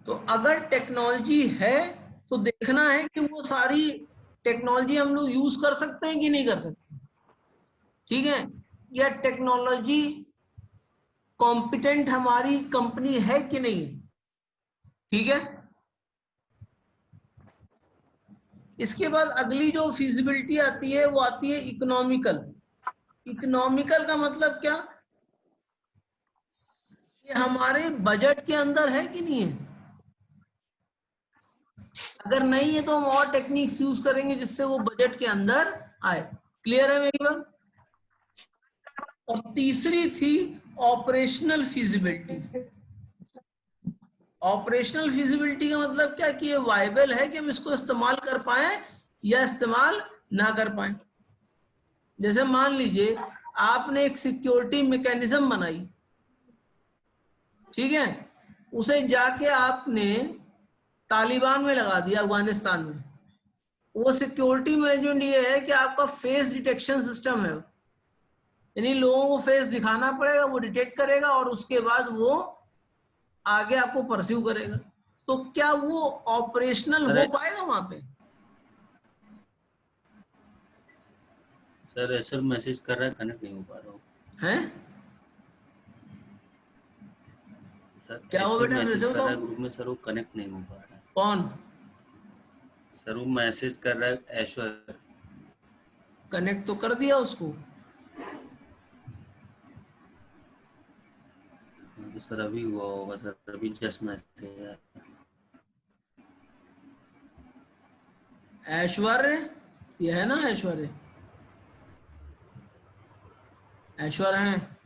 तो अगर टेक्नोलॉजी है तो देखना है कि वो सारी टेक्नोलॉजी हम लोग यूज कर सकते हैं कि नहीं कर सकते, ठीक है, या टेक्नोलॉजी कॉम्पिटेंट हमारी कंपनी है कि नहीं, ठीक है। इसके बाद अगली जो फिजिबिलिटी आती है वो आती है इकोनॉमिकल। इकोनॉमिकल का मतलब क्या, ये हमारे बजट के अंदर है कि नहीं है। अगर नहीं है तो हम और टेक्निक्स यूज करेंगे जिससे वो बजट के अंदर आए। क्लियर है मेरी बात। और तीसरी थी ऑपरेशनल फिजिबिलिटी। ऑपरेशनल फिजिबिलिटी का मतलब क्या कि ये वायबल है कि हम इसको इस्तेमाल कर पाए या इस्तेमाल ना कर पाए। जैसे मान लीजिए आपने एक सिक्योरिटी मैकेनिज्म बनाई, ठीक है, उसे जाके आपने तालिबान में लगा दिया, अफगानिस्तान में। वो सिक्योरिटी मैनेजमेंट ये है कि आपका फेस डिटेक्शन सिस्टम है, यानी लोगों को फेस दिखाना पड़ेगा, वो डिटेक्ट करेगा और उसके बाद वो आगे आपको परस्यू करेगा। तो क्या वो ऑपरेशनल हो पाएगा वहां पे? सर ऐसा मैसेज कर रहा है, कनेक्ट नहीं हो पा रहा हूँ। हैं? सर क्या हो ऐसा बेटा, मैसेज फिर कर रहा है तो ग्रुप में, सर वो कनेक्ट नहीं हो पा रहा है। कौन सर वो मैसेज कर रहा है ऐश्वर्य। कनेक्ट तो कर दिया उसको। तो सर अभी हुआ होगा सर, अभी जस्ट मैसेज आया। ऐश्वर्य, ये है ना ऐश्वर्य, ऐश्वर्य है,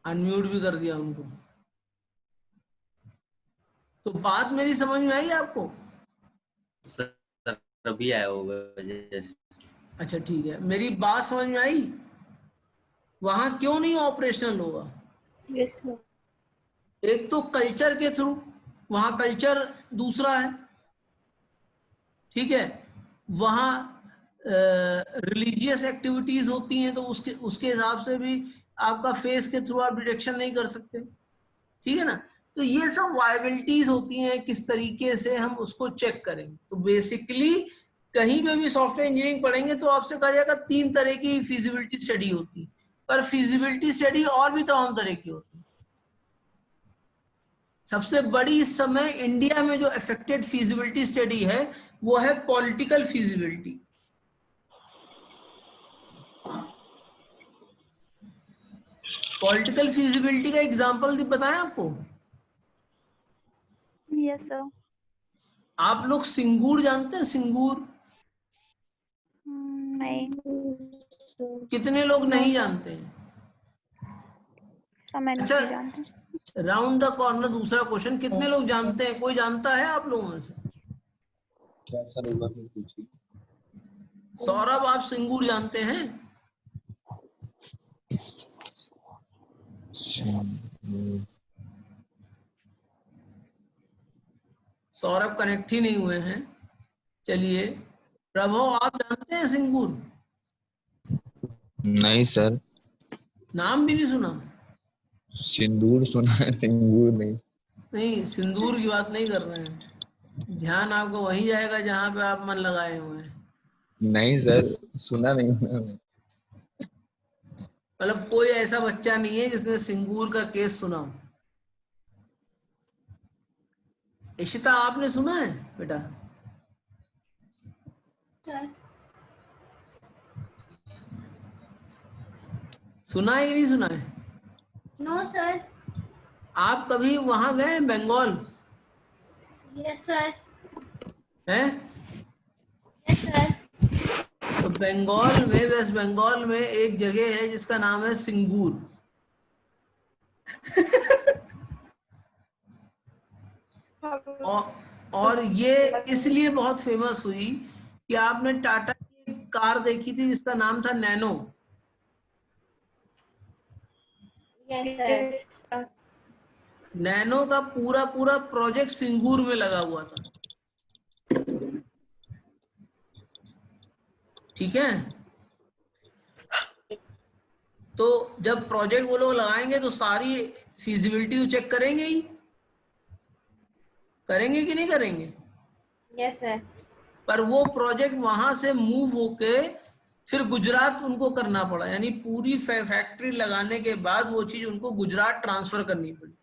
अनम्यूट भी कर दिया उनको। तो बात मेरी समझ में आई आपको? सर अभी आया होगा जस्ट। अच्छा ठीक है, मेरी बात समझ में आई। वहां क्यों नहीं ऑपरेशनल होगा? Yes sir. एक तो कल्चर के थ्रू, वहां कल्चर दूसरा है, ठीक है, वहां रिलीजियस एक्टिविटीज होती हैं तो उसके उसके हिसाब से भी आपका फेस के थ्रू आप डिटेक्शन नहीं कर सकते, ठीक है ना। तो ये सब वायबिलिटीज होती हैं, किस तरीके से हम उसको चेक करेंगे। तो बेसिकली कहीं पे भी सॉफ्टवेयर इंजीनियरिंग पढ़ेंगे तो आपसे कहा जाएगा 3 तरह की फिजिबिलिटी स्टडी होती है, पर फिजिबिलिटी स्टडी और भी तमाम तरह की होती है। सबसे बड़ी इस समय इंडिया में जो अफेक्टेड फिजिबिलिटी स्टडी है वो है पॉलिटिकल फिजिबिलिटी। पॉलिटिकल फिजिबिलिटी का एग्जांपल बताएं आपको। Yes sir. आप लोग सिंगूर जानते हैं? सिंगूर नहीं। कितने लोग नहीं जानते हैं? मैं अच्छा, नहीं जानती। राउंड द कॉर्नर दूसरा क्वेश्चन, कितने लोग जानते हैं? कोई जानता है आप लोगों में से? क्या सर एक बार फिर पूछिए। सौरभ, आप सिंगूर जानते हैं? सौरभ कनेक्ट ही नहीं हुए हैं। चलिए, प्रभव आप जानते हैं सिंगूर? नहीं सर। नाम भी नहीं सुना? सिंदूर सुना है, सिंदूर नहीं। नहीं, सिंदूर की बात नहीं कर रहे हैं, ध्यान आपको वहीं जाएगा जहां पे आप मन लगाए हुए हैं। नहीं सर, सुना नहीं मैंने। मतलब कोई ऐसा बच्चा नहीं है जिसने सिंगूर का केस सुना हो। इशिता आपने सुना है बेटा? सुना है कि नहीं सुना है? No sir. आप कभी वहां गए बंगाल? Yes sir. हैं? Yes sir. तो बंगाल में, वेस्ट बंगाल में एक जगह है जिसका नाम है सिंगूर। और ये इसलिए बहुत फेमस हुई कि आपने टाटा की कार देखी थी जिसका नाम था नैनो। Yes sir. नैनो का पूरा पूरा प्रोजेक्ट सिंगूर में लगा हुआ था, ठीक है। तो जब प्रोजेक्ट वो लोग लगाएंगे तो सारी फिजिबिलिटी तो चेक करेंगे ही, करेंगे कि नहीं करेंगे? Yes, sir. पर वो प्रोजेक्ट वहां से मूव होके फिर गुजरात उनको करना पड़ा, यानी पूरी फैक्ट्री लगाने के बाद वो चीज उनको गुजरात ट्रांसफर करनी पड़ी।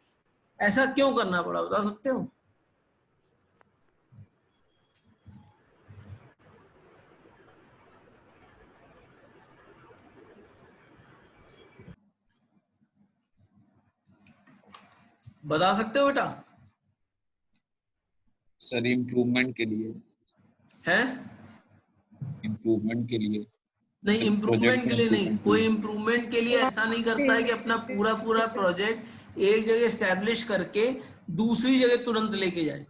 ऐसा क्यों करना पड़ा, बता सकते हो? बता सकते हो बेटा? सर इम्प्रूवमेंट के लिए, है इम्प्रूवमेंट के लिए। नहीं, इम्प्रूवमेंट के लिए नहीं, improvement कोई इम्प्रूवमेंट के लिए ऐसा नहीं करता है कि अपना पूरा पूरा प्रोजेक्ट एक जगह एस्टेब्लिश करके दूसरी जगह तुरंत लेके जाए।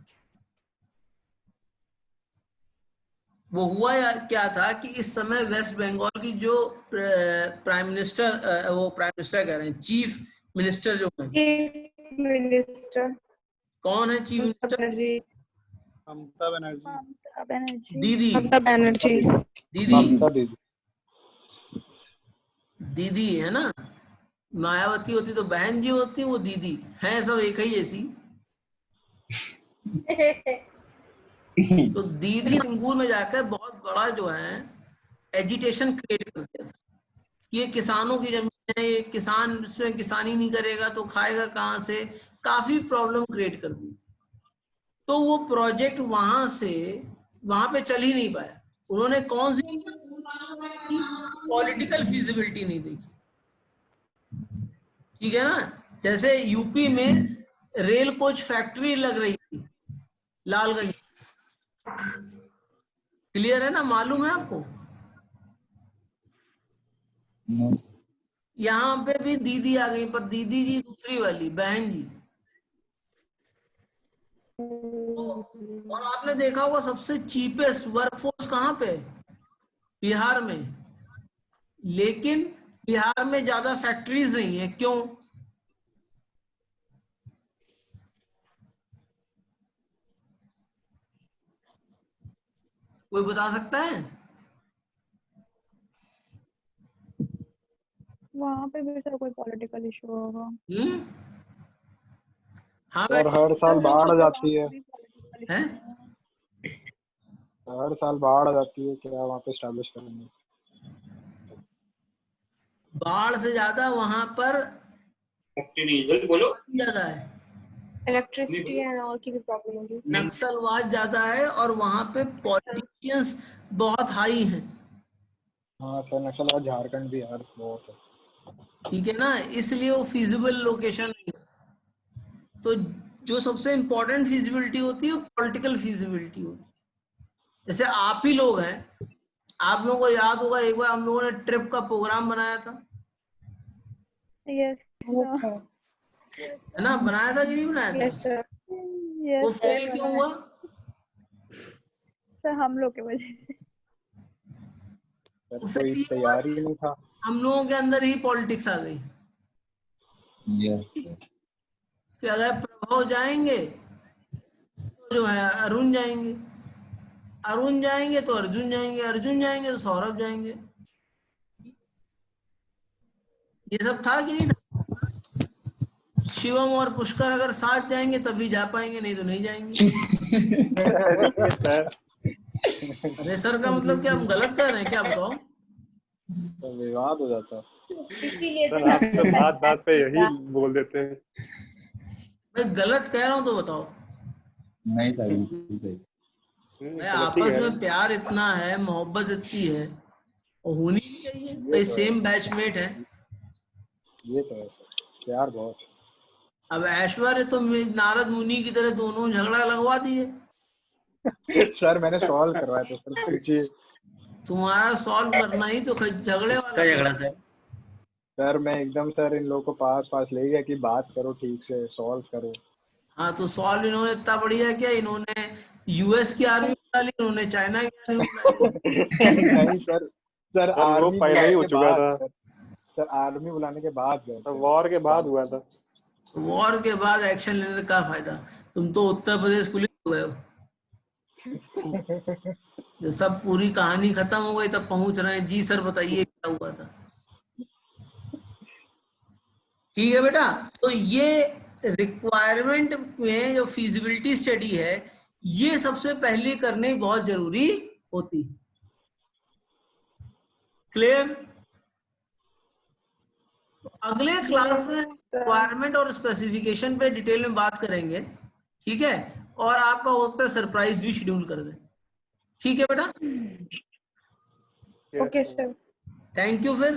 वो हुआ क्या था कि इस समय वेस्ट बंगाल की जो प्राइम मिनिस्टर, वो प्राइम मिनिस्टर कह रहे हैं, चीफ मिनिस्टर जो है, Chief Minister कौन है chief Mamata minister? Banerjee. Mamata Banerjee. Mamata Banerjee. दीदी Mamata Banerjee. दीदी ममता दीदी। दीदी है ना, मायावती होती तो बहन जी होती, वो दीदी है, सब एक ही जैसी। तो दीदी सिंगूर में जाकर बहुत बड़ा जो है एजिटेशन क्रिएट कर दिया था कि ये किसानों की जमीन है, ये किसान इसमें किसानी नहीं करेगा तो खाएगा कहाँ से, काफी प्रॉब्लम क्रिएट कर दी। तो वो प्रोजेक्ट वहां पे चल ही नहीं पाया। उन्होंने कौन सी पॉलिटिकल फिजिबिलिटी नहीं देखी, ठीक है ना। जैसे यूपी में रेल कोच फैक्ट्री लग रही थी लालगंज, क्लियर है ना, मालूम है आपको? No, यहाँ पे भी दीदी आ गई, पर दीदी जी दूसरी वाली बहन जी। और आपने देखा होगा सबसे चीपेस्ट वर्कफोर्स कहाँ पे? बिहार में। लेकिन बिहार में ज्यादा फैक्ट्रीज नहीं है, क्यों? कोई बता सकता है? वहाँ पे भी सर कोई पॉलिटिकल इशू होगा। हाँ और हर साल बाढ़ आ जाती है। हैं? हर साल बाढ़ आ जाती है, क्या वहाँ पे स्टैब्लिश करेंगे? बाढ़ से ज्यादा वहां पर ज्यादा है, इलेक्ट्रिसिटी एंड ऑल की भी प्रॉब्लम होगी। नक्सलवाद ज्यादा है, और वहां पे पॉलिटिशियंस बहुत हाई हैं, हाँ सर, नक्सलवाद झारखंड बिहार बहुत है। ठीक है ना, इसलिए वो फिजिबल लोकेशन नहीं है। तो जो सबसे इम्पोर्टेंट फिजिबिलिटी होती है वो पॉलिटिकल फिजिबिलिटी होती है। जैसे आप ही लोग हैं, आप लोगों को याद होगा एक बार हम लोगों ने ट्रिप का प्रोग्राम बनाया था, यस है ना, बनाया था कि नहीं बनाया था? यस सर वो यस फेल क्यों हुआ? सर हम लोग के वजह से। सर वो कोई फेल ही हुआ तैयारी कि नहीं था। हम लोगों के अंदर ही पॉलिटिक्स आ गई yes, कि अगर प्रभाव जाएंगे तो जो है अरुण जाएंगे, अरुण जाएंगे तो अर्जुन जाएंगे, अर्जुन जाएंगे तो सौरभ जाएंगे। ये सब था कि नहीं था? शिवम और पुष्कर अगर साथ जाएंगे तभी जा पाएंगे, नहीं तो नहीं जाएंगे। अरे सर का मतलब क्या हम गलत कर रहे हैं क्या, बताओ? तो विवाद हो जाता है। इसीलिए सर आप तो बात बात पे यही बोल देते हैं। मैं गलत कह रहा हूँ तो बताओ। नहीं सर बिल्कुल सही। मैं आपस में प्यार इतना है, मोहब्बत इतनी है, और होनी भी चाहिए भाई, सेम बैचमेट है। ये तो है सर, प्यार बहुत है। अब ऐश्वर्य तो नारद मुनि की तरह दोनों झगड़ा लगवा दिए। सर मैंने सॉल्व करवाया था सर, पूछिए। तुम्हारा सॉल्व करना ही तो झगड़े इसका वाला झगड़ा है। सर। सर मैं एकदम सर इन लोगों को पास ले गया कि बात करो, ठीक से सॉल्व करो। हाँ तो सॉल्व इन्होंने इतना बढ़िया किया, इन्होंने यूएस की आर्मी बुला ली, इन्होंने चाइना की आर्मी बुला ली। नहीं सर, सर वो आर्मी पहले ही हो बुलाने के चुका बाद था। सर आर्मी बुलाने के बाद गए थे। वॉर के बाद हुआ था। वॉर के बाद एक्शन लेने का फायदा? तुम तो उत्तर प्रदेश पुलिस हो गए हो। जब सब पूरी कहानी खत्म हो गई तब पहुंच रहे हैं, जी सर बताइए क्या हुआ था। ठीक है बेटा, तो ये रिक्वायरमेंट में जो फीजिबिलिटी स्टडी है ये सबसे पहले करनी बहुत जरूरी होती। क्लियर? तो अगले क्लास में रिक्वायरमेंट और स्पेसिफिकेशन पे डिटेल में बात करेंगे, ठीक है? और आपका होता है सरप्राइज भी शेड्यूल कर दें, ठीक है बेटा? Okay, sir. Thank you. फिर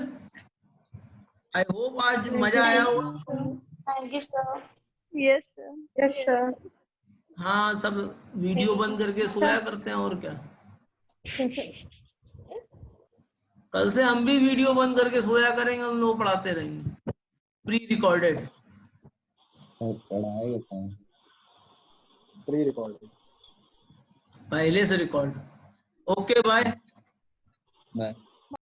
आई होप आज मजा आया होगा। Thank you, sir. Yes, sir. Yes, sir. हाँ, सब वीडियो बंद करके सोया करते हैं और क्या। कल से हम भी वीडियो बंद करके सोया करेंगे, हम लोग पढ़ाते रहेंगे प्री रिकॉर्डेड। पढ़ाई होता है प्री रिकॉर्डिंग। पहले से रिकॉर्ड। Okay bye. बाय।